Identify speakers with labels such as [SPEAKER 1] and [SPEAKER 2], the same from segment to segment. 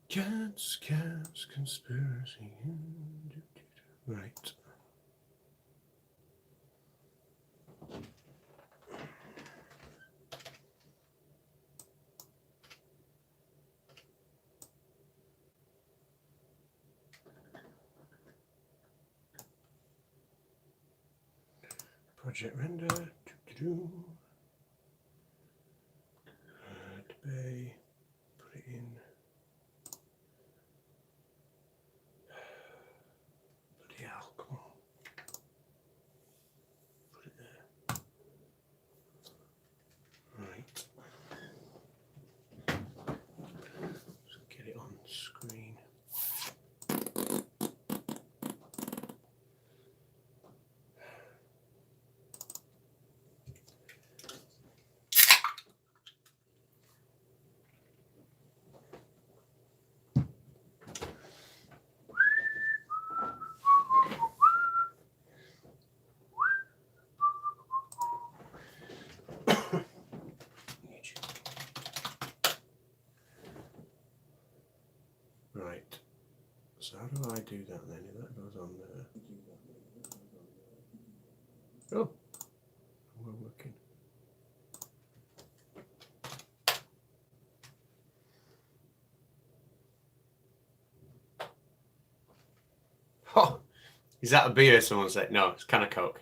[SPEAKER 1] Cats, conspiracy. Right. Project render. Bay. Put it in. Bloody hell, come on. Put it there. Right. Just get it on screen. Right, so how do I do that then? If that goes on there. Oh, we're working. Oh, is that a beer? Someone said. No, it's a can of Coke.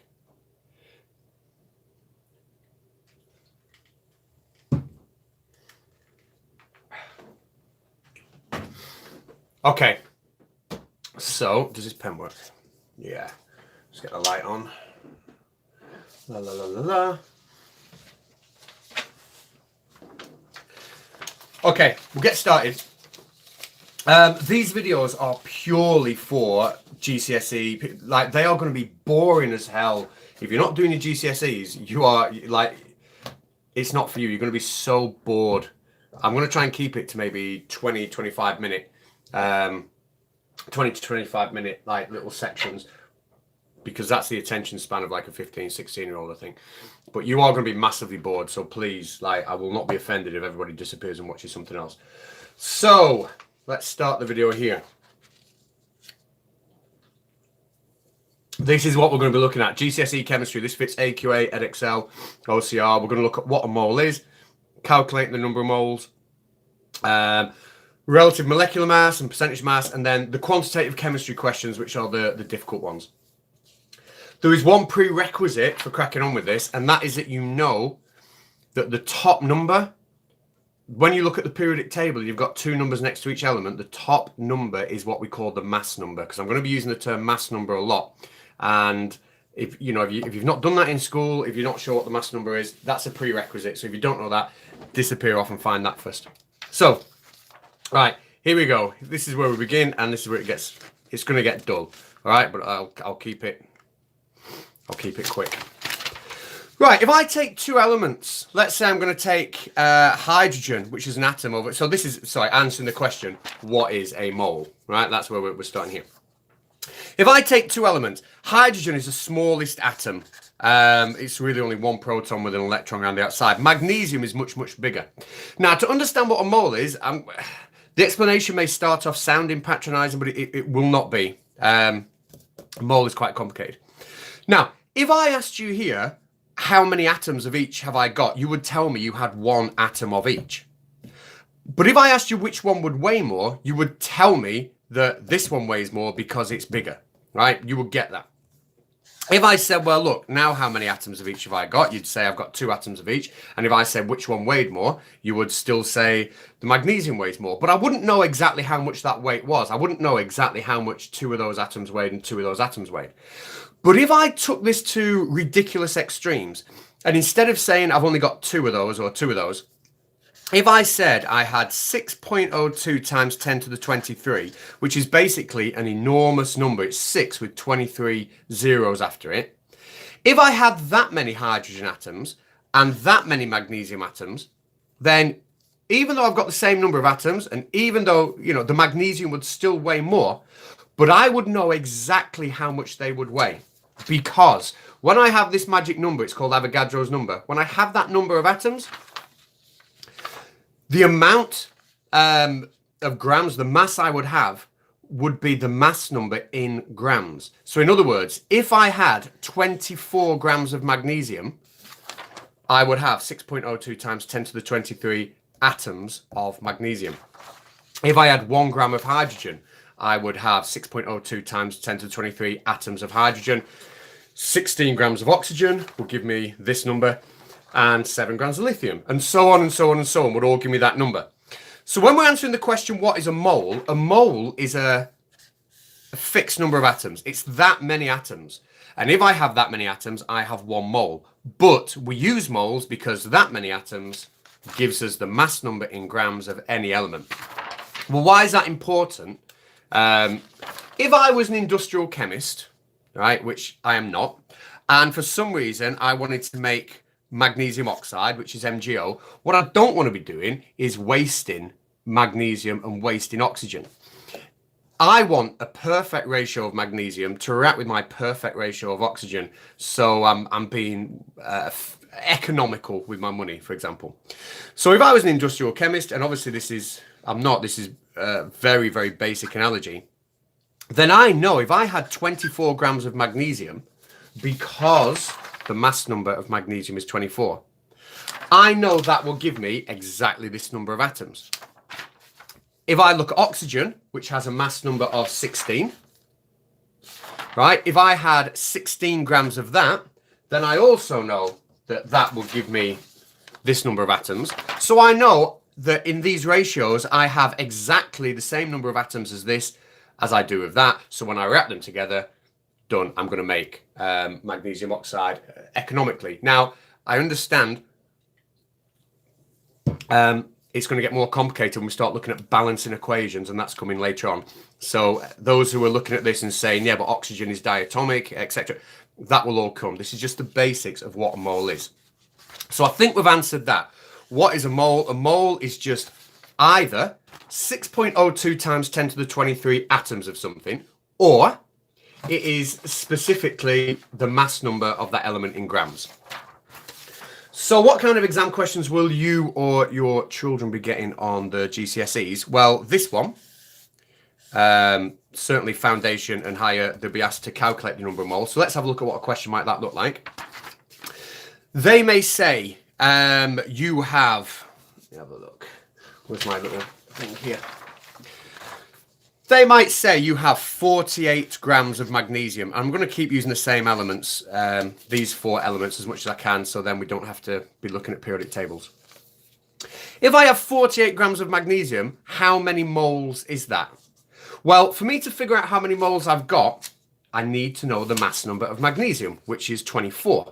[SPEAKER 1] Okay, so does this pen work? Yeah, let's get the light on. La la la la la. Okay, we'll get started. These videos are purely for GCSE. Like, they are going to be boring as hell. If you're not doing your GCSEs, you are like, it's not for you. You're going to be so bored. I'm going to try and keep it to maybe 20, 25 minute, 20 to 25 minute like little sections, because that's the attention span of like a 15, 16-year-old, I think. But you are going to be massively bored. So please, like, I will not be offended if everybody disappears and watches something else. So let's start the video here. This is what we're going to be looking at. GCSE chemistry. This fits AQA, EdXL, OCR. We're going to look at what a mole is, calculating the number of moles, relative molecular mass and percentage mass, and then the quantitative chemistry questions, which are the difficult ones. There is one prerequisite for cracking on with this, and that is that you know that the top number, when you look at the periodic table, you've got two numbers next to each element. The top number is what we call the mass number, because I'm going to be using the term mass number a lot. And if you've not done that in school, if you're not sure what the mass number is, that's a prerequisite. So if you don't know that, disappear off and find that first. So, right, here we go. This is where we begin, and this is where it's going to get dull. All right, but I'll keep it quick. Right, if I take two elements, let's say I'm going to take hydrogen, which is an atom of it. So this is, sorry, answering the question, what is a mole? Right, that's where we're starting here. If I take two elements, hydrogen is the smallest atom. It's really only one proton with an electron around the outside. Magnesium is much, much bigger. Now, to understand what a mole is, the explanation may start off sounding patronizing, but it will not be. A mole is quite complicated. Now, if I asked you here, how many atoms of each have I got? You would tell me you had one atom of each. But if I asked you which one would weigh more, you would tell me that this one weighs more because it's bigger, right? You would get that. If I said, well, look, now how many atoms of each have I got? You'd say I've got two atoms of each. And if I said which one weighed more, you would still say the magnesium weighs more. But I wouldn't know exactly how much that weight was. I wouldn't know exactly how much two of those atoms weighed and two of those atoms weighed. But if I took this to ridiculous extremes, and instead of saying I've only got two of those or two of those, if I said I had 6.02 times 10 to the 23, which is basically an enormous number, it's 6 with 23 zeros after it. If I had that many hydrogen atoms and that many magnesium atoms, then even though I've got the same number of atoms, and even though, you know, the magnesium would still weigh more, but I would know exactly how much they would weigh. Because when I have this magic number, it's called Avogadro's number. When I have that number of atoms, the amount of grams, the mass I would have would be the mass number in grams. So in other words, if I had 24 grams of magnesium, I would have 6.02 times 10 to the 23 atoms of magnesium. If I had 1 gram of hydrogen, I would have 6.02 times 10 to the 23 atoms of hydrogen. 16 grams of oxygen will give me this number, and 7 grams of lithium, and so on and so on and so on would all give me that number. So when we're answering the question, what is a mole is a fixed number of atoms. It's that many atoms. And if I have that many atoms, I have 1 mole. But we use moles because that many atoms gives us the mass number in grams of any element. Well, why is that important? If I was an industrial chemist, right, which I am not, and for some reason I wanted to make magnesium oxide, which is MgO, what I don't want to be doing is wasting magnesium and wasting oxygen. I want a perfect ratio of magnesium to react with my perfect ratio of oxygen. So I'm being economical with my money, for example. So if I was an industrial chemist, and obviously this is a very, very basic analogy, then I know if I had 24 grams of magnesium, because the mass number of magnesium is 24, I know that will give me exactly this number of atoms. If I look at oxygen, which has a mass number of 16, right? If I had 16 grams of that, then I also know that that will give me this number of atoms. So I know that in these ratios, I have exactly the same number of atoms as this as I do with that. So when I react them together, done, I'm going to make magnesium oxide economically. Now, I understand it's going to get more complicated when we start looking at balancing equations, and that's coming later on. So those who are looking at this and saying, yeah, but oxygen is diatomic, etc., that will all come. This is just the basics of what a mole is. So I think we've answered that. What is a mole? A mole is just either 6.02 times 10 to the 23 atoms of something, or it is specifically the mass number of that element in grams. So what kind of exam questions will you or your children be getting on the GCSEs? Well, this one, certainly foundation and higher, they'll be asked to calculate the number of moles. So let's have a look at what a question like that look like. They may say, you have, let me have a look. Where's my little thing here? They might say you have 48 grams of magnesium. I'm going to keep using the same elements, these 4 elements, as much as I can, so then we don't have to be looking at periodic tables. If I have 48 grams of magnesium, how many moles is that? Well, for me to figure out how many moles I've got, I need to know the mass number of magnesium, which is 24.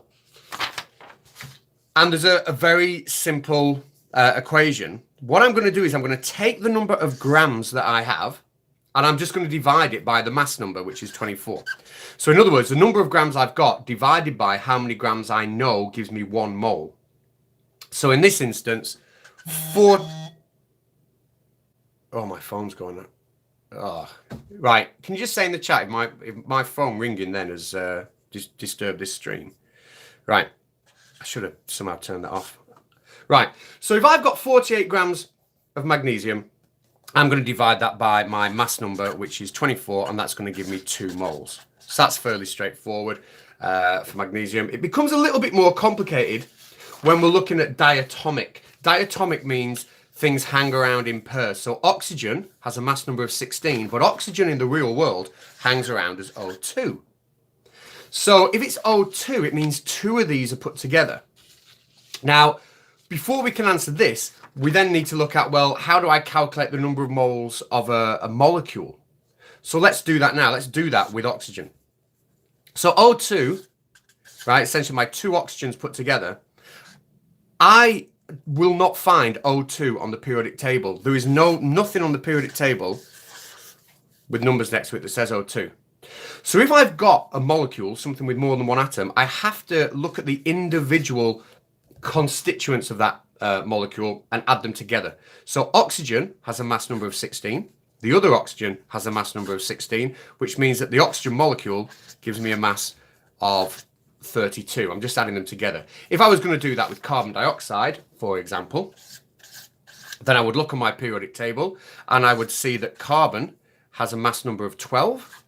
[SPEAKER 1] And there's a very simple equation. What I'm going to do is I'm going to take the number of grams that I have, and I'm just going to divide it by the mass number, which is 24. So in other words, the number of grams I've got divided by how many grams I know gives me 1 mole. So in this instance, oh, my phone's going up. Oh, right. Can you just say in the chat if my phone ringing then has disturbed this stream? Right. I should have somehow turned that off. Right. So if I've got 48 grams of magnesium, I'm going to divide that by my mass number, which is 24, and that's going to give me 2 moles. So that's fairly straightforward for magnesium. It becomes a little bit more complicated when we're looking at diatomic. Diatomic means things hang around in pairs. So oxygen has a mass number of 16, but oxygen in the real world hangs around as O2. So if it's O2, it means 2 of these are put together. Now, before we can answer this, we then need to look at, well, how do I calculate the number of moles of a molecule? So let's do that now. Let's do that with oxygen. So O2, right, essentially my 2 oxygens put together, I will not find O2 on the periodic table. There is nothing on the periodic table with numbers next to it that says O2. So if I've got a molecule, something with more than 1 atom, I have to look at the individual constituents of that molecule and add them together. So oxygen has a mass number of 16. The other oxygen has a mass number of 16, which means that the oxygen molecule gives me a mass of 32. I'm just adding them together. If I was going to do that with carbon dioxide, for example, Then I would look on my periodic table and I would see that carbon has a mass number of 12.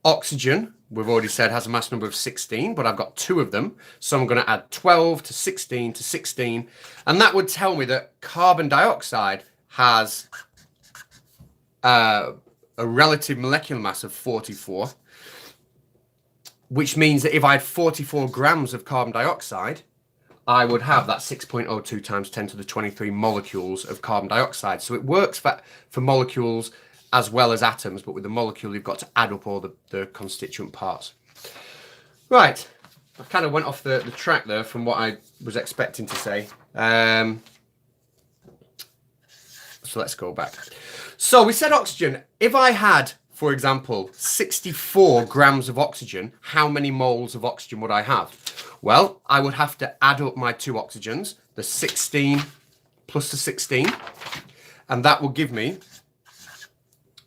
[SPEAKER 1] Oxygen, we've already said, has a mass number of 16, but I've got 2 of them. So I'm going to add 12 to 16 to 16. And that would tell me that carbon dioxide has a relative molecular mass of 44, which means that if I had 44 grams of carbon dioxide, I would have that 6.02 times 10 to the 23 molecules of carbon dioxide. So it works for molecules as well as atoms, but with the molecule, you've got to add up all the constituent parts. Right, I kind of went off the track there from what I was expecting to say. So let's go back. So we said oxygen. If I had, for example, 64 grams of oxygen, how many moles of oxygen would I have? Well, I would have to add up my 2 oxygens, the 16 plus the 16, and that will give me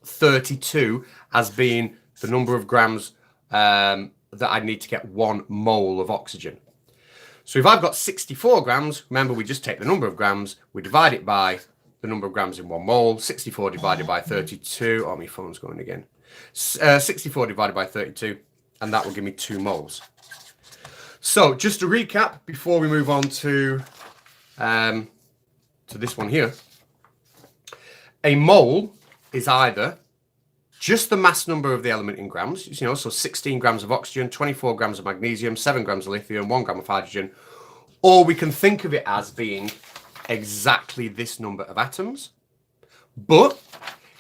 [SPEAKER 1] 32 as being the number of grams that I need to get 1 mole of oxygen. So if I've got 64 grams, remember we just take the number of grams, we divide it by the number of grams in 1 mole, 64 divided by 32, oh my phone's going again, 64 divided by 32, and that will give me 2 moles. So just to recap before we move on to this one here, a mole is either just the mass number of the element in grams, you know, so 16 grams of oxygen, 24 grams of magnesium, 7 grams of lithium, 1 gram of hydrogen, or we can think of it as being exactly this number of atoms. But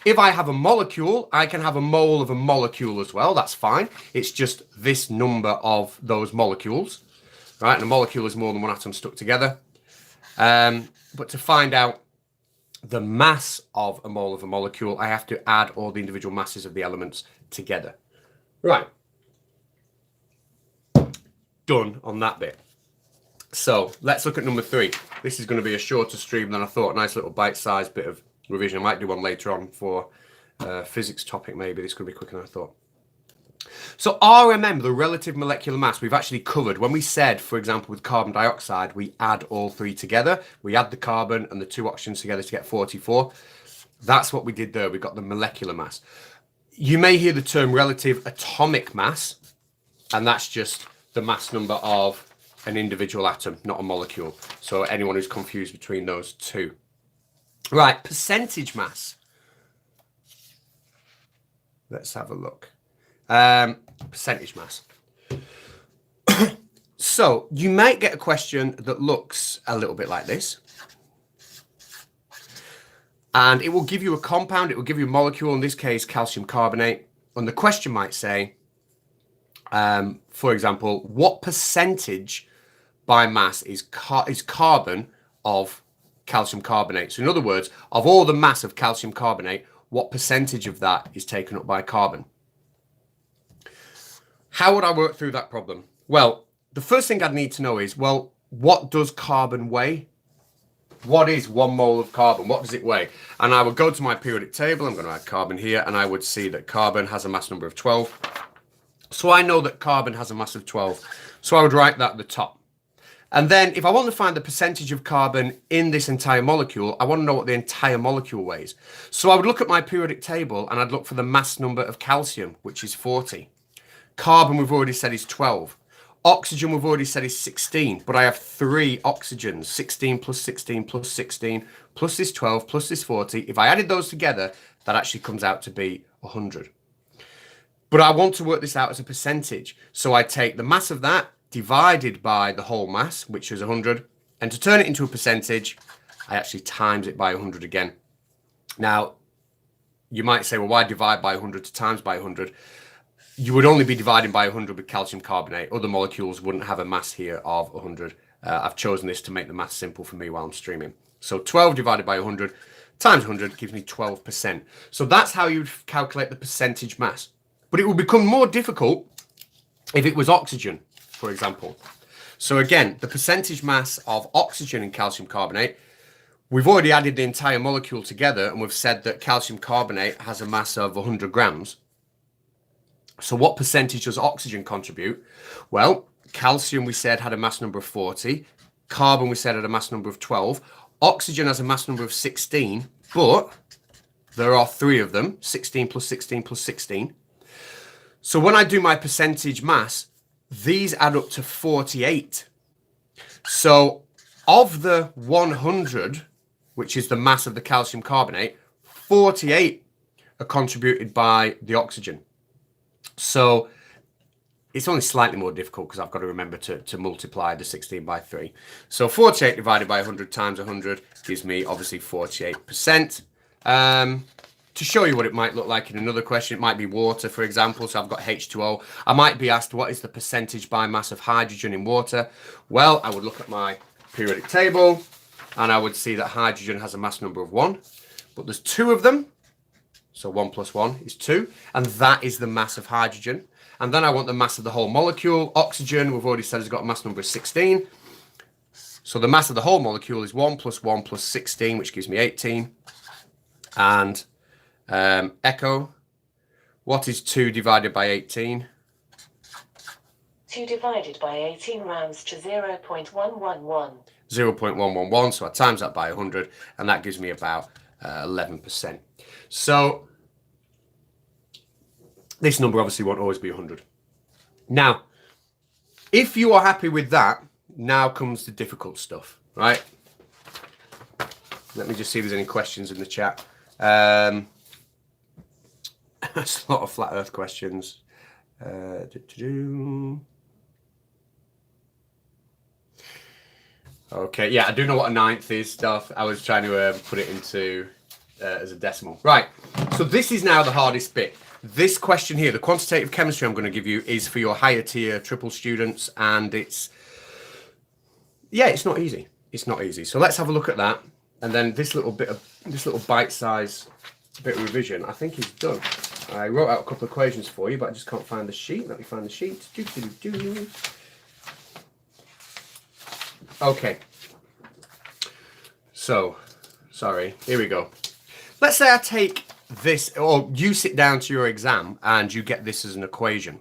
[SPEAKER 1] if I have a molecule, I can have a mole of a molecule as well. That's fine. It's just this number of those molecules, right? And a molecule is more than 1 atom stuck together. But to find out the mass of a mole of a molecule, I have to add all the individual masses of the elements together. Right. Done on that bit. So let's look at number 3. This is going to be a shorter stream than I thought. Nice little bite-sized bit of revision. I might do one later on for physics topic maybe. This could be quicker than I thought. So RMM, the relative molecular mass, we've actually covered. When we said, for example, with carbon dioxide, we add all 3 together. We add the carbon and the 2 oxygens together to get 44. That's what we did there. We got the molecular mass. You may hear the term relative atomic mass, and that's just the mass number of an individual atom, not a molecule. So anyone who's confused between those 2. Right, percentage mass. Let's have a look. Percentage mass. So you might get a question that looks a little bit like this. And it will give you a compound, it will give you a molecule, in this case, calcium carbonate. And the question might say, for example, what percentage by mass is carbon of calcium carbonate? So in other words, of all the mass of calcium carbonate, what percentage of that is taken up by carbon? How would I work through that problem? Well, the first thing I'd need to know is, well, what does carbon weigh? What is 1 mole of carbon? What does it weigh? And I would go to my periodic table. I'm going to add carbon here, and I would see that carbon has a mass number of 12. So I know that carbon has a mass of 12. So I would write that at the top. And then if I want to find the percentage of carbon in this entire molecule, I want to know what the entire molecule weighs. So I would look at my periodic table and I'd look for the mass number of calcium, which is 40. Carbon, we've already said, is 12. Oxygen, we've already said, is 16. But I have 3 oxygens, 16 plus 16 plus 16 plus this 12 plus this 40. If I added those together, that actually comes out to be 100. But I want to work this out as a percentage. So I take the mass of that divided by the whole mass, which is 100. And to turn it into a percentage, I actually times it by 100 again. Now, you might say, well, why divide by 100 to times by 100? You would only be dividing by 100 with calcium carbonate. Other molecules wouldn't have a mass here of 100. I've chosen this to make the math simple for me while I'm streaming. So 12 divided by 100 times 100 gives me 12%. So that's how you'd calculate the percentage mass. But it would become more difficult if it was oxygen, for example. So again, the percentage mass of oxygen in calcium carbonate, we've already added the entire molecule together, and we've said that calcium carbonate has a mass of 100 grams. So what percentage does oxygen contribute? Well, calcium, we said, had a mass number of 40. Carbon, we said, had a mass number of 12. Oxygen has a mass number of 16, but there are 3 of them, 16 plus 16 plus 16. So when I do my percentage mass, these add up to 48. So of the 100, which is the mass of the calcium carbonate, 48 are contributed by the oxygen. So it's only slightly more difficult because I've got to remember to multiply the 16 by 3. So 48 divided by 100 times 100 gives me obviously 48%. To show you what it might look like in another question, it might be water, for example. So I've got H2O. I might be asked, what is the percentage by mass of hydrogen in water? Well, I would look at my periodic table and I would see that hydrogen has a mass number of 1, but there's 2 of them. So 1 plus 1 is 2, and that is the mass of hydrogen. And then I want the mass of the whole molecule. Oxygen, we've already said, has got a mass number of 16. So the mass of the whole molecule is 1 plus 1 plus 16, which gives me 18. And echo, what is 2 divided by 18?
[SPEAKER 2] 2 divided by 18 rounds to 0.111.
[SPEAKER 1] 0.111, so I times that by 100, and that gives me about 11%. So this number obviously won't always be 100. Now, if you are happy with that, now comes the difficult stuff, right? Let me just see if there's any questions in the chat. There's a lot of flat earth questions. Okay, yeah, I do know what a ninth is stuff. I was trying to put it into as a decimal. Right, so this is now the hardest bit. This question here, the quantitative chemistry I'm going to give you, is for your higher tier triple students, and it's not easy. It's not easy. So let's have a look at that, and then this little bite-size bit of revision, I think is done. I wrote out a couple of equations for you, but I just can't find the sheet. Let me find the sheet. Okay. So, sorry. Here we go. Let's say I take this, or you sit down to your exam and you get this as an equation.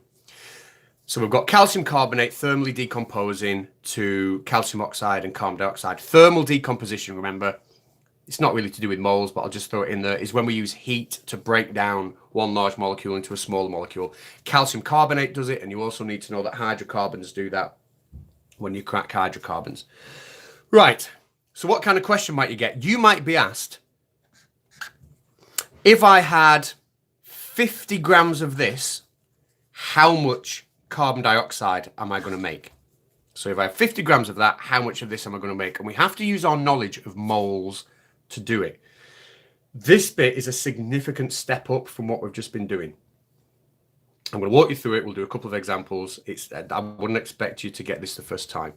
[SPEAKER 1] So we've got calcium carbonate thermally decomposing to calcium oxide and carbon dioxide. Thermal decomposition, remember, it's not really to do with moles, but I'll just throw it in there, is when we use heat to break down one large molecule into a smaller molecule. Calcium carbonate does it, and you also need to know that hydrocarbons do that when you crack hydrocarbons. Right, so what kind of question might you get? You might be asked, if I had 50 grams of this, how much carbon dioxide am I going to make? So if I have 50 grams of that, how much of this am I going to make? And we have to use our knowledge of moles to do it. This bit is a significant step up from what we've just been doing. I'm going to walk you through it. We'll do a couple of examples. I wouldn't expect you to get this the first time.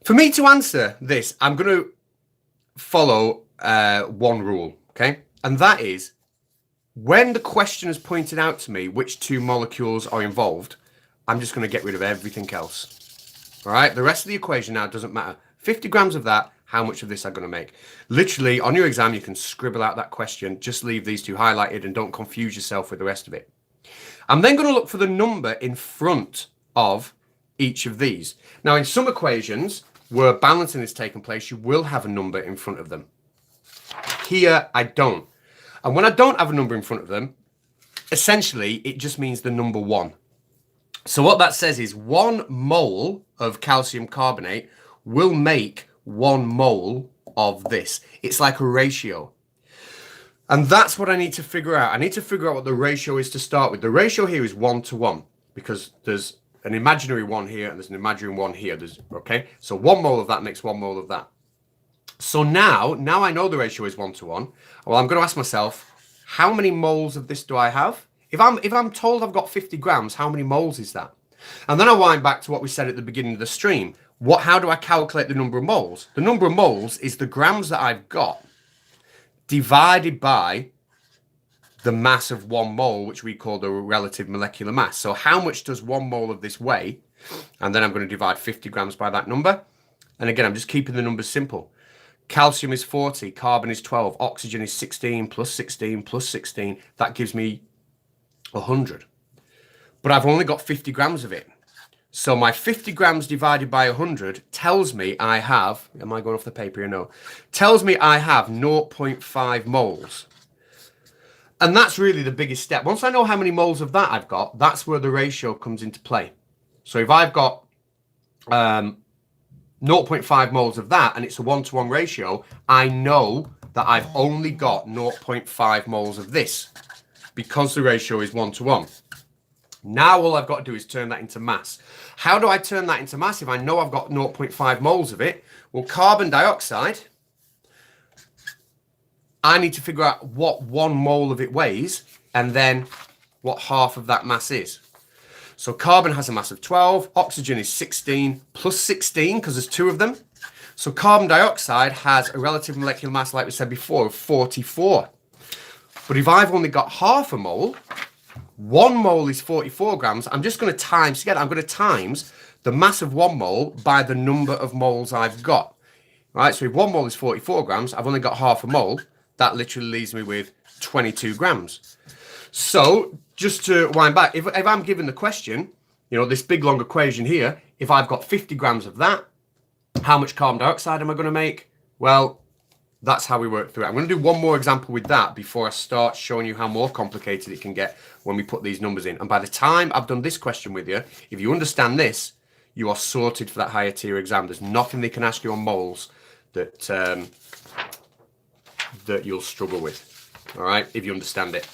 [SPEAKER 1] For me to answer this, I'm going to follow one rule, okay? And that is, when the question has pointed out to me which 2 molecules are involved, I'm just going to get rid of everything else. All right? The rest of the equation now doesn't matter. 50 grams of that, how much of this I'm going to make? Literally, on your exam, you can scribble out that question. Just leave these 2 highlighted and don't confuse yourself with the rest of it. I'm then going to look for the number in front of each of these. Now, in some equations where balancing is taking place, you will have a number in front of them. Here, I don't. And when I don't have a number in front of them, essentially, it just means the number 1. So what that says is 1 mole of calcium carbonate will make 1 mole of this. It's like a ratio. And that's what I need to figure out. I need to figure out what the ratio is to start with. The ratio here is 1 to 1 because there's an imaginary 1 here and there's an imaginary 1 here. Okay, so 1 mole of that makes 1 mole of that. So now I know the ratio is 1 to 1. Well, I'm going to ask myself, how many moles of this do I have? If I'm told I've got 50 grams, how many moles is that? And then I wind back to what we said at the beginning of the stream. How do I calculate the number of moles? The number of moles is the grams that I've got divided by the mass of 1 mole, which we call the relative molecular mass. So how much does 1 mole of this weigh? And then I'm going to divide 50 grams by that number. And again, I'm just keeping the numbers simple. Calcium is 40, carbon is 12, oxygen is 16 plus 16 plus 16. That gives me 100. But I've only got 50 grams of it. So my 50 grams divided by 100 tells me I have, am I going off the paper here? No. Tells me I have 0.5 moles. And that's really the biggest step. Once I know how many moles of that I've got, that's where the ratio comes into play. So if I've got 0.5 moles of that and it's a 1-to-1 ratio, I know that I've only got 0.5 moles of this because the ratio is 1-to-1. Now all I've got to do is turn that into mass. How do I turn that into mass if I know I've got 0.5 moles of it? Well, carbon dioxide, I need to figure out what 1 mole of it weighs and then what half of that mass is. So carbon has a mass of 12, oxygen is 16 plus 16 because there's 2 of them. So carbon dioxide has a relative molecular mass, like we said before, of 44. But if I've only got half a mole, 1 mole is 44 grams. I'm just going to times together. I'm going to times the mass of 1 mole by the number of moles I've got. Right, so if 1 mole is 44 grams, I've only got half a mole. That literally leaves me with 22 grams. So just to wind back, if I'm given the question, you know, this big long equation here, if I've got 50 grams of that, how much carbon dioxide am I going to make? Well, that's how we work through it. I'm going to do one more example with that before I start showing you how more complicated it can get when we put these numbers in. And by the time I've done this question with you, if you understand this, you are sorted for that higher tier exam. There's nothing they can ask you on moles that that you'll struggle with, all right, if you understand it.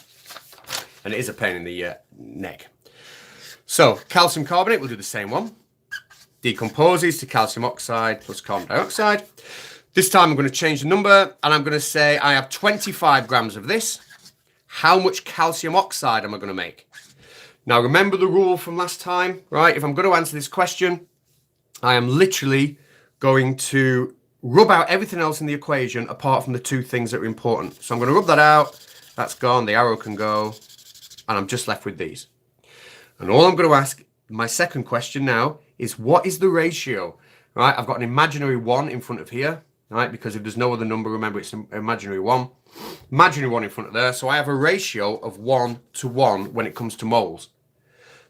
[SPEAKER 1] And it is a pain in the neck. So calcium carbonate, we'll do the same one. Decomposes to calcium oxide plus carbon dioxide. This time I'm going to change the number and I'm going to say I have 25 grams of this. How much calcium oxide am I going to make? Now remember the rule from last time, right? If I'm going to answer this question, I am literally going to rub out everything else in the equation apart from the 2 things that are important. So I'm going to rub that out. That's gone. The arrow can go. And I'm just left with these. And all I'm going to ask, my second question now, is what is the ratio? Right? I've got an imaginary 1 in front of here. Right? Because if there's no other number, remember it's an imaginary 1. Imaginary 1 in front of there. So I have a ratio of 1-to-1 when it comes to moles.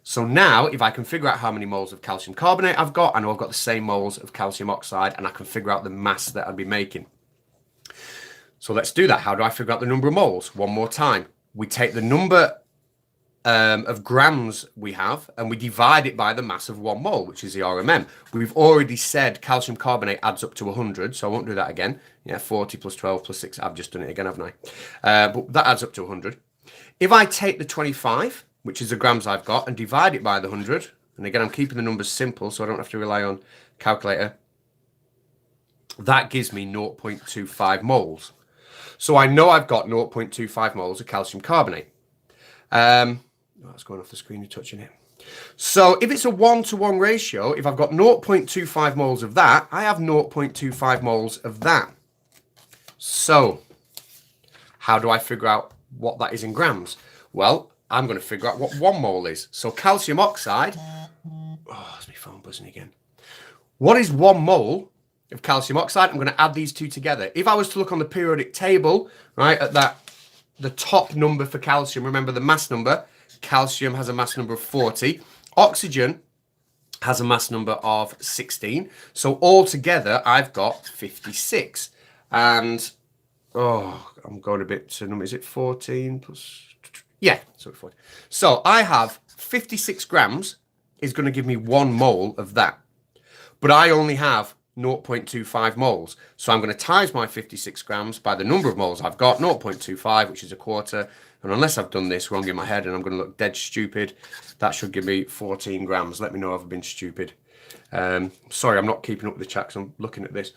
[SPEAKER 1] So now, if I can figure out how many moles of calcium carbonate I've got, I know I've got the same moles of calcium oxide, and I can figure out the mass that I'd be making. So let's do that. How do I figure out the number of moles? One more time. We take the number of grams we have, and we divide it by the mass of 1 mole, which is the RMM. We've already said calcium carbonate adds up to 100, so I won't do that again. Yeah, 40 plus 12 plus 6. I've just done it again, haven't I? But that adds up to 100. If I take the 25... which is the grams I've got, and divide it by the 100. And again, I'm keeping the numbers simple, so I don't have to rely on calculator. That gives me 0.25 moles. So I know I've got 0.25 moles of calcium carbonate. It's going off the screen, you're touching it. So if it's a 1-to-1 ratio, if I've got 0.25 moles of that, I have 0.25 moles of that. So how do I figure out what that is in grams? Well, I'm going to figure out what 1 mole is. So calcium oxide, it's my phone buzzing again. What is 1 mole of calcium oxide? I'm going to add these 2 together. If I was to look on the periodic table, right, at the top number for calcium, remember the mass number, calcium has a mass number of 40. Oxygen has a mass number of 16. So altogether, I've got 56. And, I'm going a bit to number, is it 14 plus... Yeah, so I have 56 grams is going to give me 1 mole of that. But I only have 0.25 moles. So I'm going to times my 56 grams by the number of moles I've got, 0.25, which is a quarter. And unless I've done this wrong in my head and I'm going to look dead stupid, that should give me 14 grams. Let me know if I've been stupid. Sorry, I'm not keeping up with the chat because I'm looking at this.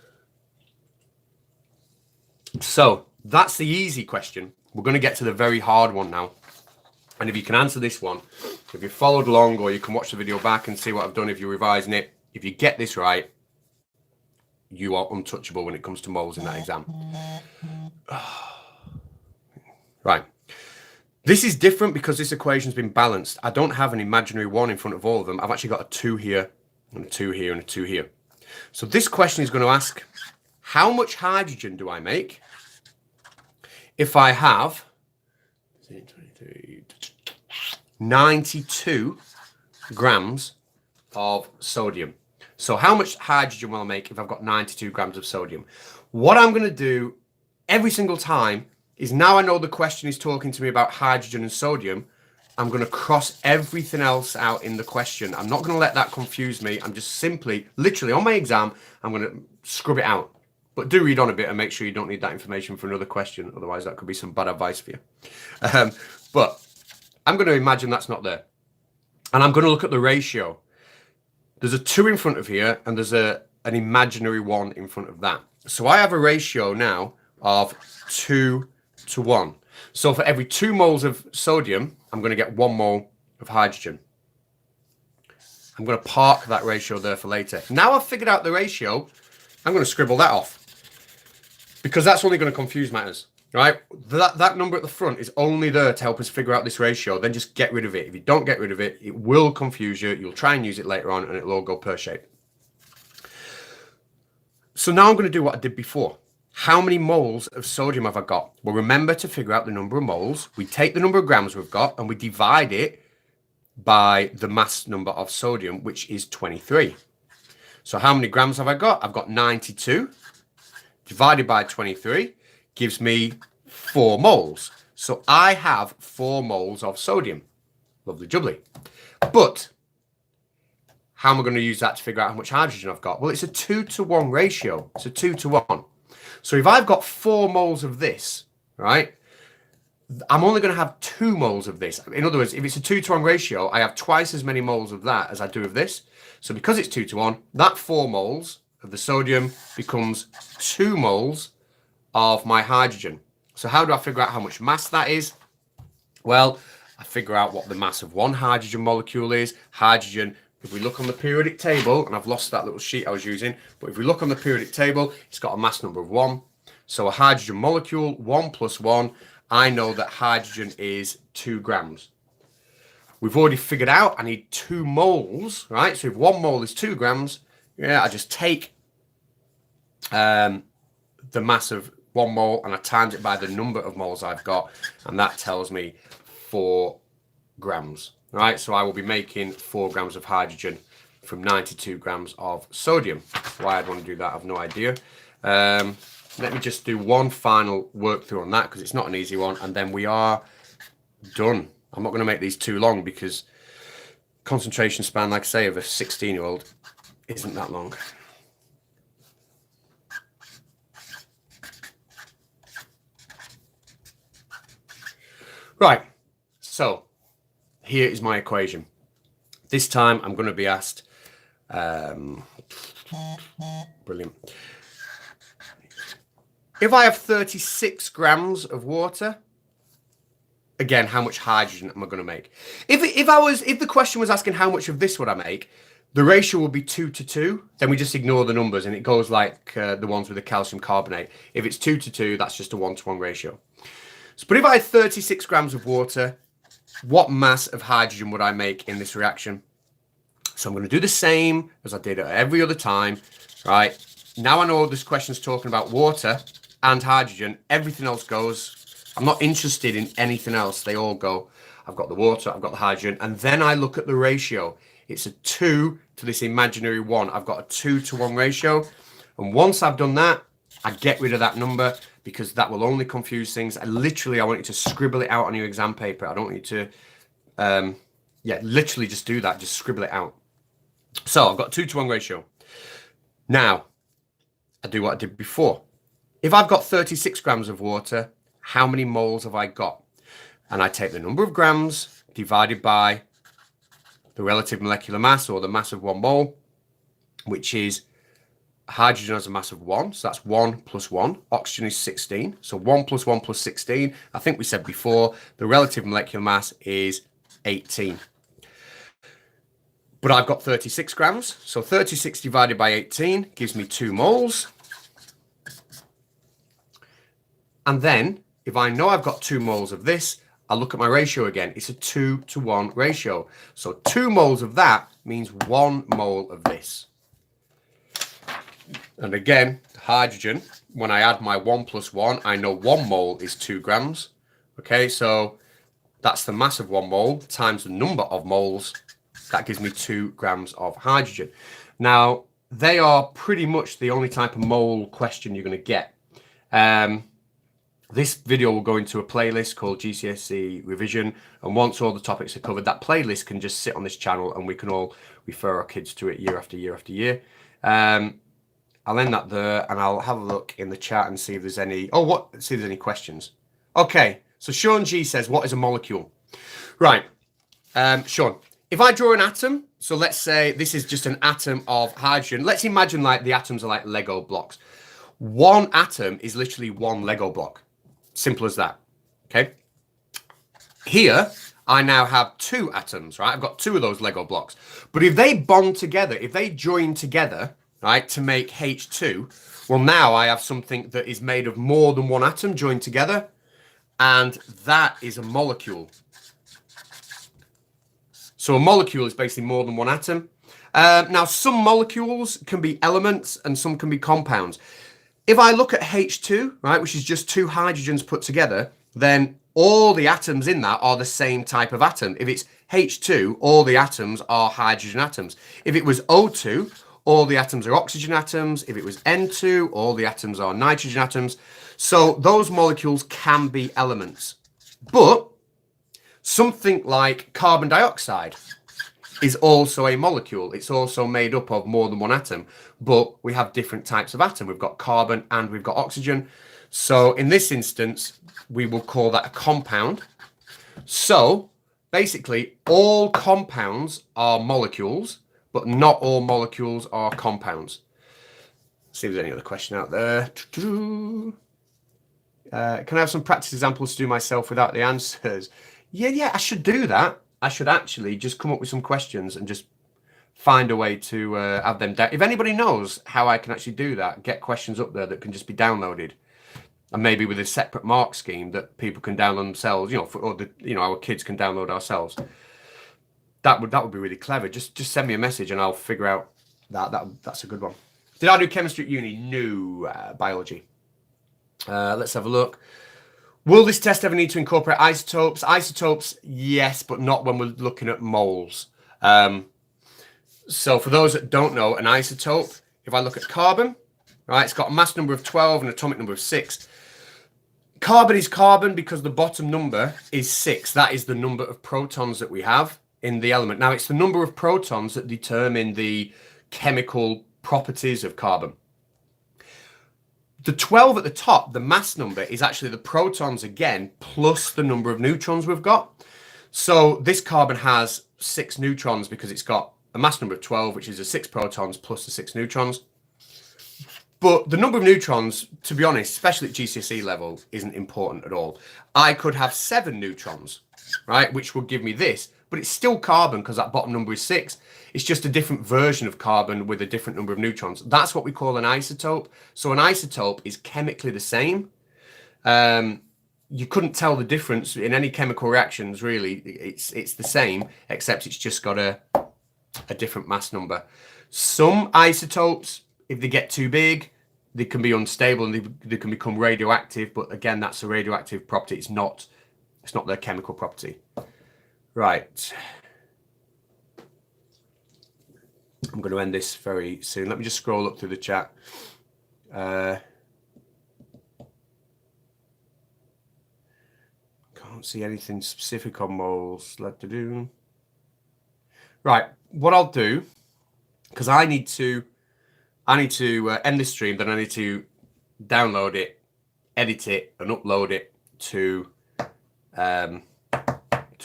[SPEAKER 1] So that's the easy question. We're going to get to the very hard one now. And if you can answer this one, if you followed along, or you can watch the video back and see what I've done if you're revising it, if you get this right, you are untouchable when it comes to moles in that exam. Right. This is different because this equation's been balanced. I don't have an imaginary 1 in front of all of them. I've actually got a 2 here, and a 2 here, and a 2 here. So this question is going to ask, how much hydrogen do I make if I have 92 grams of sodium. So how much hydrogen will I make if I've got 92 grams of sodium? What I'm going to do every single time is, now I know the question is talking to me about hydrogen and sodium, I'm going to cross everything else out in the question. I'm not going to let that confuse me. I'm just simply, literally on my exam, I'm going to scrub it out. But do read on a bit and make sure you don't need that information for another question. Otherwise, that could be some bad advice for you. But I'm going to imagine that's not there. And I'm going to look at the ratio. There's a 2 in front of here, and there's an imaginary 1 in front of that. So I have a ratio now of 2 to 1. So for every 2 moles of sodium, I'm going to get 1 mole of hydrogen. I'm going to park that ratio there for later. Now I've figured out the ratio, I'm going to scribble that off, because that's only going to confuse matters, right? That number at the front is only there to help us figure out this ratio. Then just get rid of it. If you don't get rid of it, it will confuse you. You'll try and use it later on, and it'll all go pear-shaped. So now I'm going to do what I did before. How many moles of sodium have I got? Well, remember to figure out the number of moles. We take the number of grams we've got and we divide it by the mass number of sodium, which is 23. So how many grams have I got? I've got 92 divided by 23 gives me 4 moles. So I have 4 moles of sodium. Lovely jubbly. But how am I going to use that to figure out how much hydrogen I've got? Well, it's a 2 to 1 ratio. It's a 2 to 1. So if I've got 4 moles of this, right, I'm only going to have 2 moles of this. In other words, if it's a 2 to 1 ratio, I have twice as many moles of that as I do of this. So because it's 2 to 1, that 4 moles of the sodium becomes 2 moles of my hydrogen. So how do I figure out how much mass that is? Well, I figure out what the mass of one hydrogen molecule is. Hydrogen, if we look on the periodic table, and I've lost that little sheet I was using, but if we look on the periodic table, it's got a mass number of 1. So a hydrogen molecule, 1 plus 1, I know that hydrogen is 2 grams. We've already figured out I need 2 moles, right? So if 1 mole is 2 grams, yeah, I just take the mass of 1 mole and I times it by the number of moles I've got, and that tells me 4 grams. Right, so I will be making 4 grams of hydrogen from 92 grams of sodium. Why I'd want to do that, I have no idea. Let me just do one final work through on that, because it's not an easy one, and then we are done. I'm not going to make these too long, because concentration span, like I say, of a 16-year-old isn't that long. Right, so here is my equation. This time I'm going to be asked, brilliant. If I have 36 grams of water, again, how much hydrogen am I going to make? If the question was asking how much of this would I make, the ratio will be 2 to 2. Then we just ignore the numbers and it goes like the ones with the calcium carbonate. If it's 2 to 2, that's just a 1 to 1 ratio. So, but if I had 36 grams of water, what mass of hydrogen would I make in this reaction? So I'm going to do the same as I did at every other time, right? Now I know this question is talking about water and hydrogen. Everything else goes. I'm not interested in anything else. They all go. I've got the water, I've got the hydrogen, and then I look at the ratio. It's a 2 to this imaginary 1. I've got a 2 to 1 ratio. And once I've done that, I get rid of that number, because that will only confuse things. I want you to scribble it out on your exam paper. I don't want you to, literally just do that. Just scribble it out. So I've got a 2 to 1 ratio. Now, I do what I did before. If I've got 36 grams of water, how many moles have I got? And I take the number of grams divided by the relative molecular mass, or the mass of 1 mole, which is hydrogen has a mass of 1, so that's 1 plus 1. Oxygen is 16, so 1 plus 1 plus 16. I think we said before, the relative molecular mass is 18. But I've got 36 grams, so 36 divided by 18 gives me 2 moles. And then, if I know I've got 2 moles of this, I'll look at my ratio again. It's a 2 to 1 ratio. So 2 moles of that means 1 mole of this. And again, hydrogen, when I add my 1 plus 1, I know 1 mole is 2 grams. Okay, so that's the mass of 1 mole times the number of moles, That gives me 2 grams of hydrogen. Now, they are pretty much the only type of mole question you're going to get. This video will go into a playlist called GCSE Revision, and once all the topics are covered, that playlist can just sit on this channel and we can all refer our kids to it year after year after year. I'll end that there, and I'll have a look in the chat and see if there's any. See if there's any questions. Okay, so Sean G says, "What is a molecule?" Right, Sean. If I draw an atom, so let's say this is just an atom of hydrogen. Let's imagine like the atoms are like Lego blocks. One atom is literally one Lego block. Simple as that. Okay. Here, I now have 2 atoms, right? I've got 2 of those Lego blocks. But if they bond together, if they join together, right, to make H2, well, now I have something that is made of more than one atom joined together, and that is a molecule. So a molecule is basically more than one atom. Now, some molecules can be elements and some can be compounds. If I look at H2, right, which is just 2 hydrogens put together, then all the atoms in that are the same type of atom. If it's H2, all the atoms are hydrogen atoms. If it was O2, all the atoms are oxygen atoms. If it was N2, all the atoms are nitrogen atoms. So those molecules can be elements. But something like carbon dioxide is also a molecule. It's also made up of more than one atom, but we have different types of atom. We've got carbon and we've got oxygen. So in this instance, we will call that a compound. So basically, all compounds are molecules, but not all molecules are compounds. Let's see if there's any other question out there. Can I have some practice examples to do myself without the answers? Yeah, I should do that. I should actually just come up with some questions and just find a way to have them down. If anybody knows how I can actually do that, get questions up there that can just be downloaded, and maybe with a separate mark scheme that people can download themselves, our kids can download ourselves. That would be really clever. Just send me a message and I'll figure out that's a good one. Did I do chemistry at uni? No, biology. Let's have a look. Will this test ever need to incorporate isotopes? Isotopes, yes, but not when we're looking at moles. So for those that don't know, an isotope, if I look at carbon, right, it's got a mass number of 12 and an atomic number of 6. Carbon is carbon because the bottom number is 6. That is the number of protons that we have in the element. Now, it's the number of protons that determine the chemical properties of carbon. The 12 at the top, the mass number, is actually the protons again, plus the number of neutrons we've got. So this carbon has 6 neutrons because it's got a mass number of 12, which is the 6 protons plus the 6 neutrons. But the number of neutrons, to be honest, especially at GCSE level, isn't important at all. I could have 7 neutrons, right, which would give me this, but it's still carbon because that bottom number is 6. It's just a different version of carbon with a different number of neutrons. That's what we call an isotope. So an isotope is chemically the same. You couldn't tell the difference in any chemical reactions, really. It's the same, except it's just got a different mass number. Some isotopes, if they get too big, they can be unstable and they can become radioactive. But again, that's a radioactive property. It's not their chemical property. Right. I'm going to end this very soon. Let me just scroll up through the chat. Can't see anything specific on moles. Right. What I'll do, because I need to end this stream, then I need to download it, edit it, and upload it to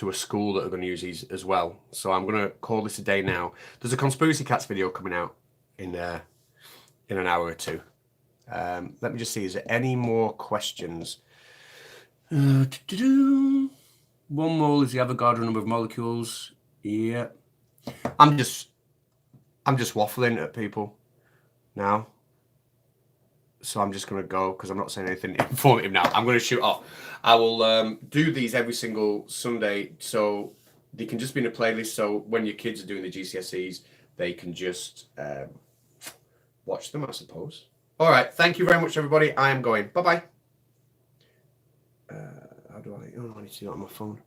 [SPEAKER 1] a school that are going to use these as well. So I'm going to call this a day now. There's a Conspiracy Cats video coming out in an hour or two. Let me just see, is there any more questions? 1 mole is the Avogadro number of molecules. Yeah. I'm just waffling at people now. So I'm just going to go because I'm not saying anything informative now. I'm going to shoot off. I will do these every single Sunday so they can just be in a playlist. So when your kids are doing the GCSEs, they can just watch them, I suppose. All right. Thank you very much, everybody. I am going. Bye-bye. How do I? Oh, I need to do that on my phone.